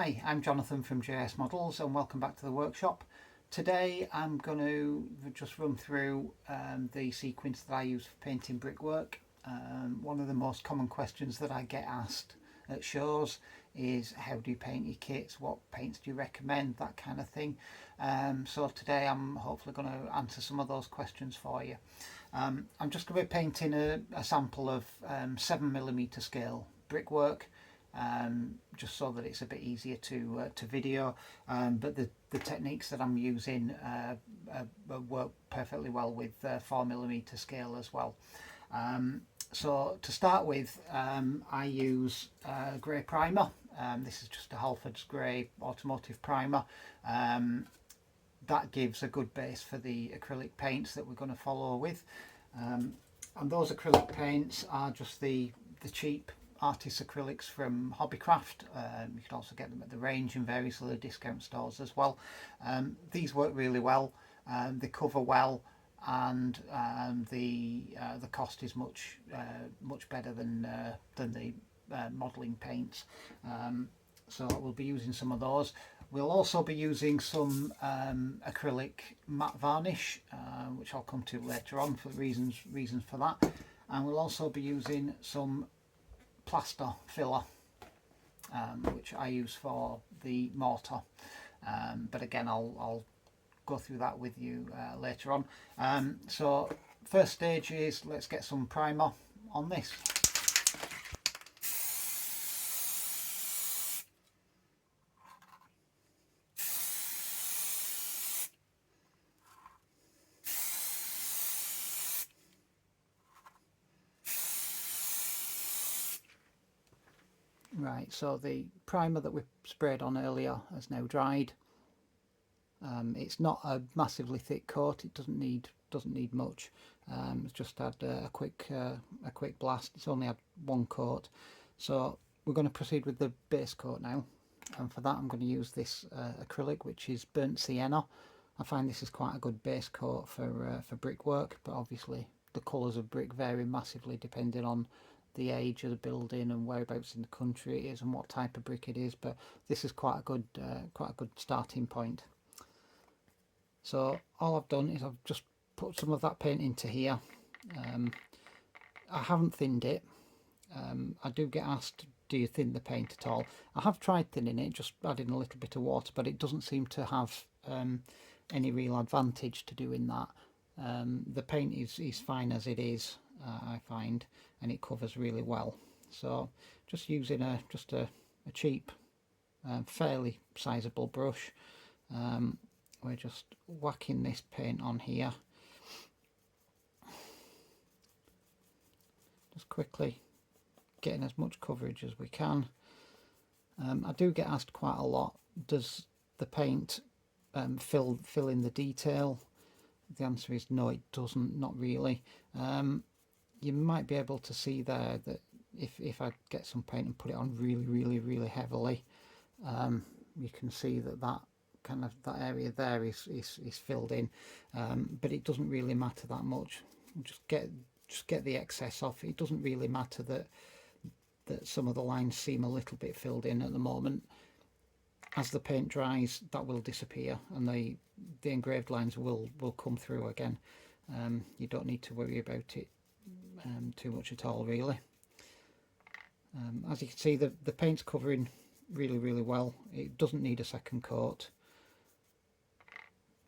Hi, I'm Jonathan from Braeside Models and welcome back to the workshop. Today I'm going to just run through the sequence that I use for painting brickwork. One of the most common questions that I get asked at shows is how do you paint your kits, what paints do you recommend, that kind of thing. So today I'm hopefully going to answer some of those questions for you. I'm just going to be painting a sample of 7mm scale brickwork. Just so that it's a bit easier to video, but the techniques that I'm using work perfectly well with 4mm scale as well. So to start with, I use grey primer. This is just a Halford's grey automotive primer. That gives a good base for the acrylic paints that we're going to follow with, and those acrylic paints are just the cheap artist acrylics from Hobbycraft. You can also get them at the range and various other discount stores as well. These work really well, they cover well, and the cost is much better than the modelling paints. So we'll be using some of those. We'll also be using some acrylic matte varnish, which I'll come to later on for reasons for that, and we'll also be using some plaster filler, which I use for the mortar, but again I'll go through that with you later on. So first stage is let's get some primer on this. Right, so the primer that we sprayed on earlier has now dried. It's not a massively thick coat. It doesn't need much. It's just had a quick blast. It's only had one coat. So we're going to proceed with the base coat now, and for that I'm going to use this acrylic, which is burnt sienna. I find this is quite a good base coat for brickwork, but obviously the colours of brick vary massively depending on the age of the building and whereabouts in the country it is and what type of brick it is, but this is quite a good starting point. So all I've done is I've just put some of that paint into here. I haven't thinned it. I do get asked, do you thin the paint at all? I have tried thinning it, just adding a little bit of water, but it doesn't seem to have any real advantage to doing that. The paint is fine as it is, I find, and it covers really well. So just using a cheap, fairly sizable brush, we're just whacking this paint on here, just quickly getting as much coverage as we can. I do get asked quite a lot, does the paint fill in the detail? The answer is no, it doesn't, not really. You might be able to see there that if I get some paint and put it on really heavily, you can see that area there is filled in, but it doesn't really matter that much. Just get the excess off. It doesn't really matter that some of the lines seem a little bit filled in at the moment. As the paint dries, that will disappear and the engraved lines will come through again. You don't need to worry about it too much at all, really. As you can see, the paint's covering really well. It doesn't need a second coat.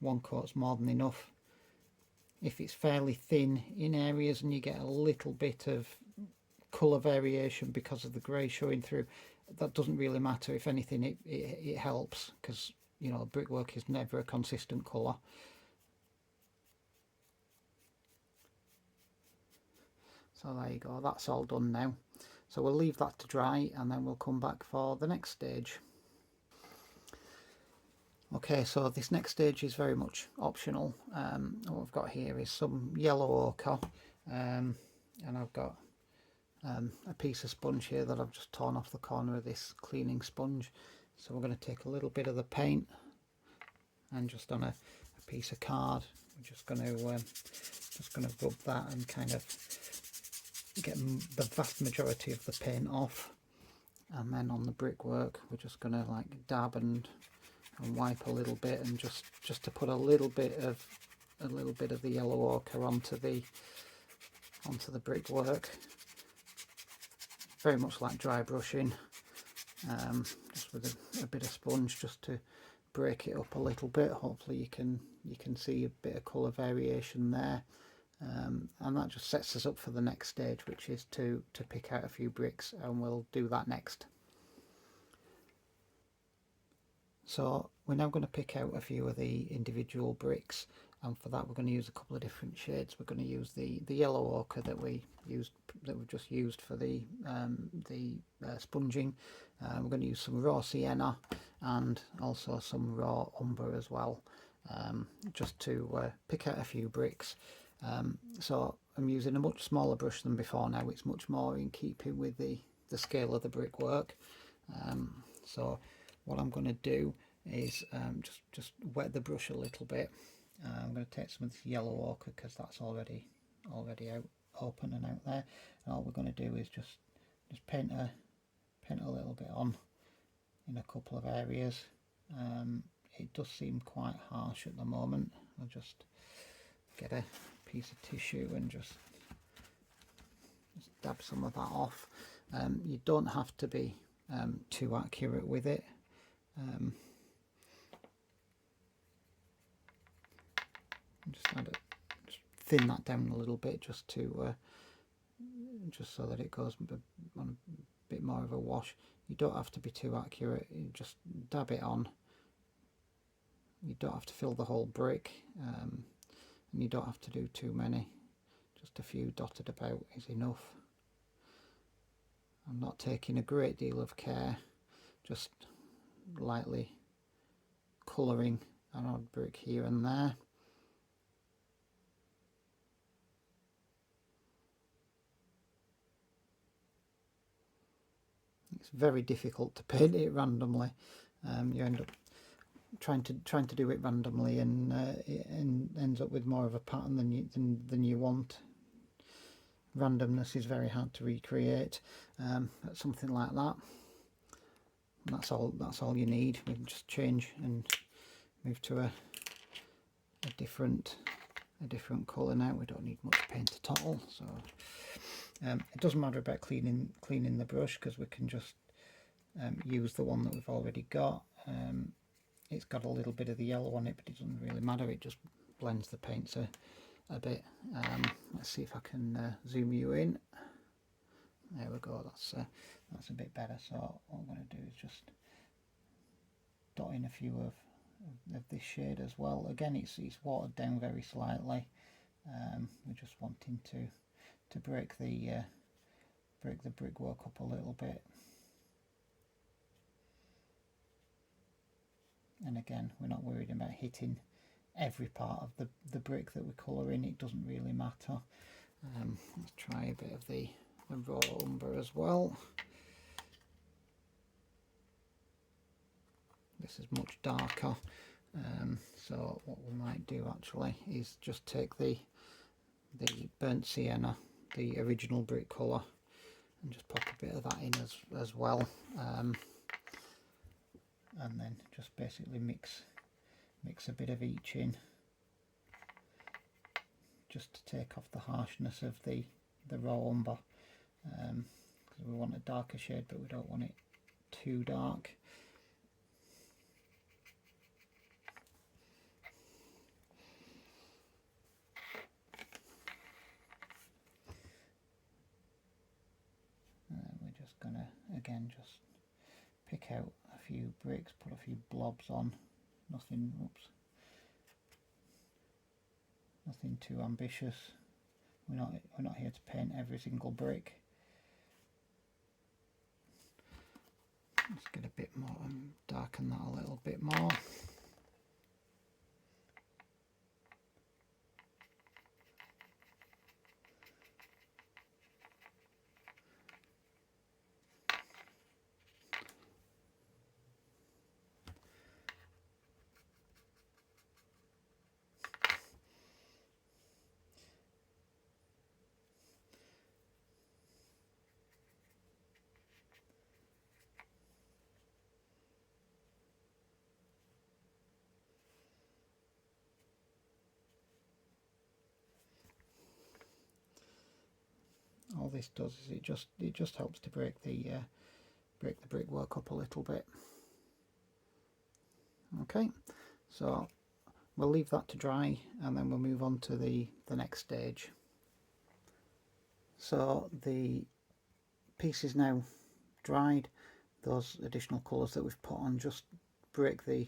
One coat's more than enough. If it's fairly thin in areas and you get a little bit of colour variation because of the grey showing through, that doesn't really matter. If anything, it helps, because you know brickwork is never a consistent colour. So there you go, that's all done now. So we'll leave that to dry and then we'll come back for the next stage. Okay, so this next stage is very much optional. What I've got here is some yellow ochre, and I've got a piece of sponge here that I've just torn off the corner of this cleaning sponge. So we're going to take a little bit of the paint and just on a piece of card, we're just going to rub that and kind of get the vast majority of the paint off. and then on the brickwork we're just going to like dab and wipe a little bit, and just to put a little bit of the yellow ochre onto the brickwork, very much like dry brushing, just with a bit of sponge, just to break it up a little bit. Hopefully you can see a bit of colour variation there, and that just sets us up for the next stage, which is to pick out a few bricks, and we'll do that next. So we're now going to pick out a few of the individual bricks, and for that we're going to use a couple of different shades. We're going to use the yellow ochre that we've just used for the sponging. We're going to use some raw sienna and also some raw umber as well, just to pick out a few bricks. So I'm using a much smaller brush than before now. It's much more in keeping with the scale of the brickwork. So what I'm going to do is just wet the brush a little bit. I'm going to take some of this yellow ochre because that's already out, open and out there. And all we're going to do is just paint a little bit on in a couple of areas. It does seem quite harsh at the moment. I'll just get a piece of tissue and just dab some of that off. You don't have to be too accurate with it. Just thin that down a little bit, just so that it goes on a bit more of a wash. You don't have to be too accurate. You just dab it on. You don't have to fill the whole brick, and you don't have to do too many. Just a few dotted about is enough. I'm not taking a great deal of care, just lightly colouring an odd brick here and there. It's very difficult to paint it randomly. You end up trying to do it randomly, and it ends up with more of a pattern than you want. Randomness is very hard to recreate. Something like that. And that's all you need. We can just change and move to a different colour now. We don't need much paint at all. So it doesn't matter about cleaning the brush, because we can just use the one that we've already got. It's got a little bit of the yellow on it, but it doesn't really matter. It just blends the paints a bit. Let's see if I can zoom you in. There we go. That's a bit better. So what I'm going to do is just dot in a few of this shade as well. Again, it's watered down very slightly. We're just wanting to break the brickwork up a little bit. And again, we're not worried about hitting every part of the brick that we colour in. It doesn't really matter. Let's try a bit of the raw umber as well. This is much darker. So what we might do actually is just take the burnt sienna, the original brick colour, and just pop a bit of that in as well. And then just basically mix a bit of each in, just to take off the harshness of the raw umber, because we want a darker shade but we don't want it too dark. And then we're just gonna again just pick out a few bricks, put a few blobs on. Nothing too ambitious. We're not here to paint every single brick. Let's get a bit more and darken that a little bit more. all this does is it just helps to break the brickwork up a little bit. Okay, so we'll leave that to dry and then we'll move on to the next stage. So the piece is now dried. Those additional colours that we've put on just break the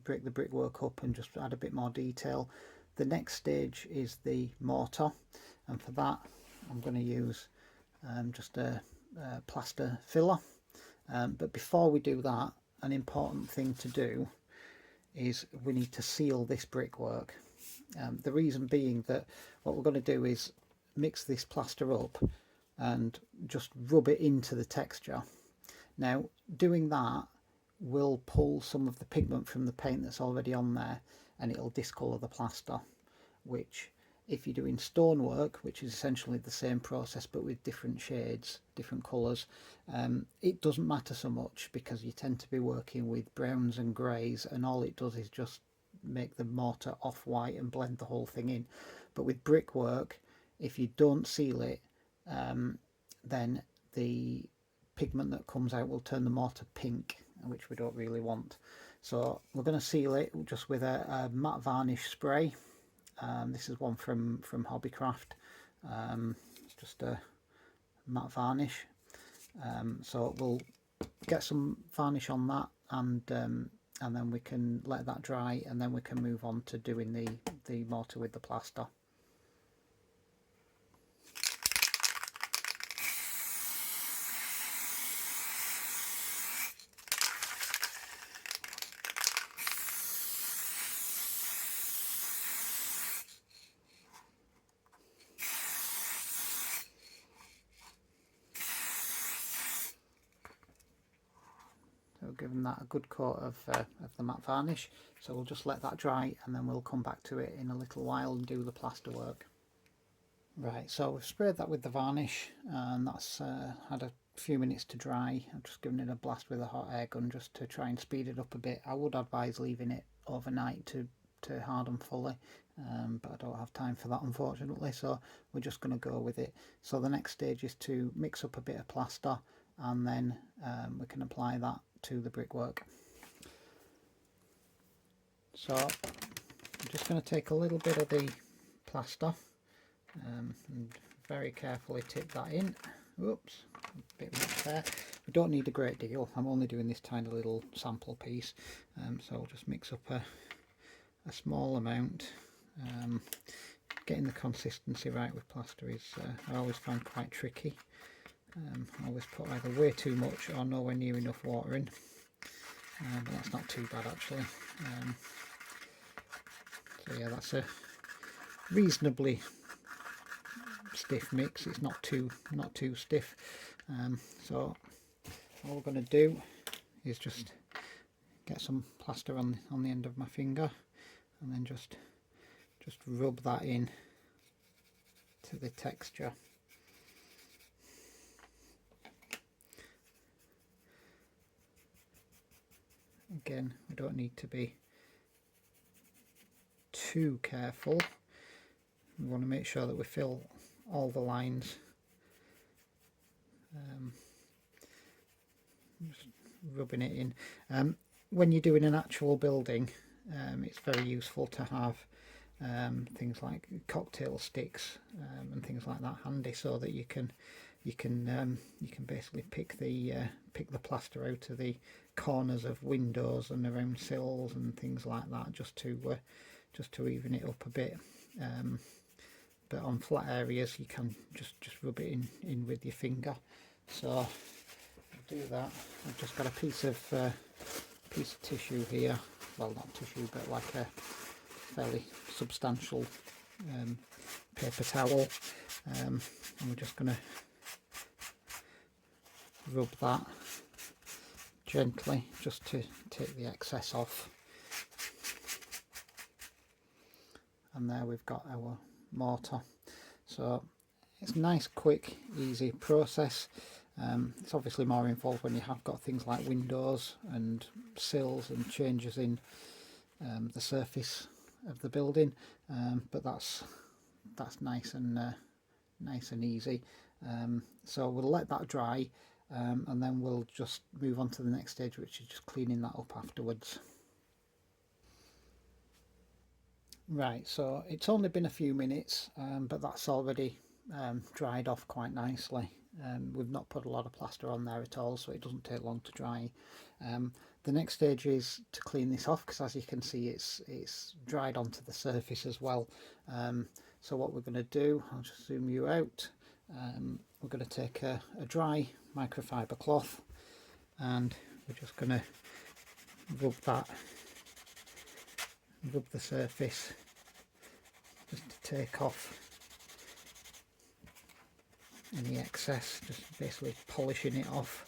brickwork up and just add a bit more detail. The next stage is the mortar, and for that I'm going to use just a plaster filler. But before we do that, an important thing to do is we need to seal this brickwork. The reason being that what we're going to do is mix this plaster up and just rub it into the texture. Now doing that will pull some of the pigment from the paint that's already on there, and it'll discolour the plaster, which if you're doing stonework, which is essentially the same process but with different shades, different colours, it doesn't matter so much because you tend to be working with browns and greys, and all it does is just make the mortar off-white and blend the whole thing in. But with brickwork, if you don't seal it, then the pigment that comes out will turn the mortar pink, which we don't really want. So we're going to seal it just with a matte varnish spray. This is one from Hobbycraft. It's just a matte varnish. So we'll get some varnish on that, and then we can let that dry, and then we can move on to doing the mortar with the plaster. So giving that a good coat of the matte varnish, so we'll just let that dry and then we'll come back to it in a little while and do the plaster work. Right, so we've sprayed that with the varnish and that's had a few minutes to dry. I've just given it a blast with a hot air gun just to try and speed it up a bit. I would advise leaving it overnight to harden fully, but I don't have time for that unfortunately, so we're just going to go with it. So the next stage is to mix up a bit of plaster, and then we can apply that to the brickwork. So I'm just going to take a little bit of the plaster and very carefully tip that in. Oops, a bit much there. We don't need a great deal. I'm only doing this tiny little sample piece, so I'll just mix up a small amount. Getting the consistency right with plaster is I always find quite tricky. I always put either way too much or nowhere near enough water in, but that's not too bad actually. So yeah, that's a reasonably stiff mix. It's not too stiff. So all we're going to do is just get some plaster on the end of my finger, and then just rub that in to the texture. Again, we don't need to be too careful. We want to make sure that we fill all the lines. Just rubbing it in. When you're doing an actual building, it's very useful to have things like cocktail sticks and things like that handy, so that you can basically pick the plaster out of the corners of windows and around sills and things like that, just to even it up a bit. But on flat areas you can just rub it in with your finger. So I'll do that. I've just got a piece of tissue here, well, not tissue but like a fairly substantial paper towel, and we're just going to rub that gently just to take the excess off. And there we've got our mortar. So it's a nice, quick, easy process. It's obviously more involved when you have got things like windows and sills and changes in the surface of the building, but that's nice and easy. So we'll let that dry, and then we'll just move on to the next stage, which is just cleaning that up afterwards. Right, so it's only been a few minutes, but that's already dried off quite nicely. We've not put a lot of plaster on there at all, so it doesn't take long to dry. The next stage is to clean this off, because as you can see it's dried onto the surface as well. So what we're going to do, I'll just zoom you out, we're going to take a dry microfiber cloth, and we're just going to rub the surface just to take off any excess, just basically polishing it off.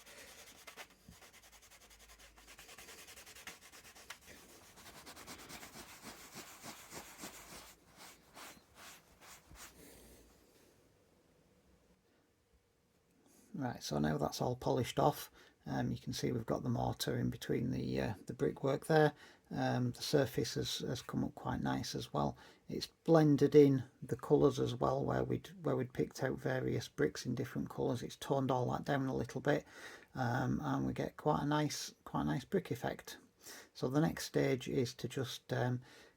Right, so now that's all polished off, you can see we've got the mortar in between the brickwork there. The surface has come up quite nice as well. It's blended in the colours as well, where we'd picked out various bricks in different colours. It's toned all that down a little bit, and we get quite a nice brick effect. So the next stage is to just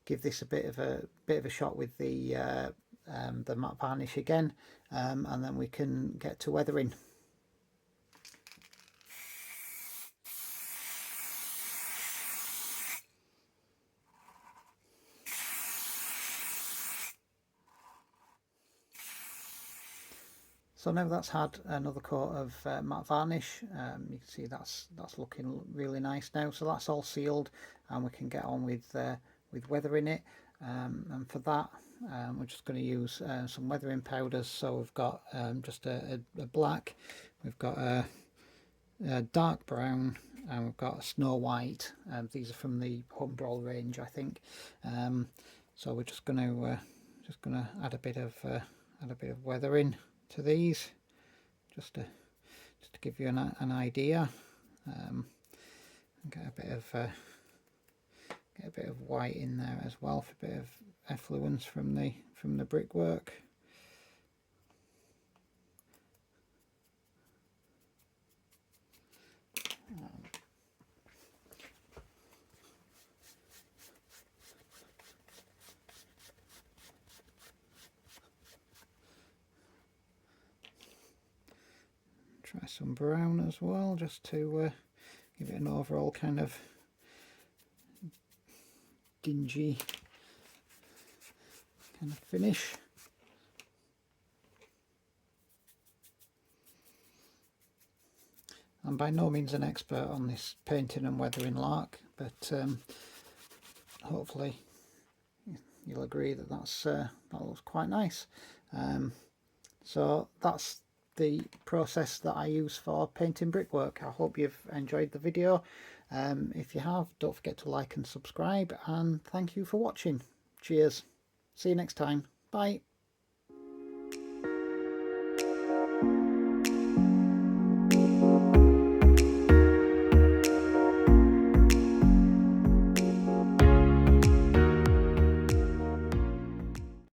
give this a bit of a shot with the matte varnish again, and then we can get to weathering. So now that's had another coat of matte varnish, you can see that's looking really nice now. So that's all sealed, and we can get on with weathering it. And for that, we're just going to use some weathering powders. So we've got just a black, we've got a dark brown, and we've got a snow white. These are from the Home Brawl range, I think. So we're just going to add a bit of weathering to these, just to give you an idea. Get a bit of white in there as well for a bit of effluence from the brickwork. Try some brown as well, just to give it an overall kind of dingy kind of finish. I'm by no means an expert on this painting and weathering lark, but hopefully you'll agree that that looks quite nice. So that's the process that I use for painting brickwork. I hope you've enjoyed the video. If you have, don't forget to like and subscribe, and thank you for watching. Cheers. See you next time. Bye.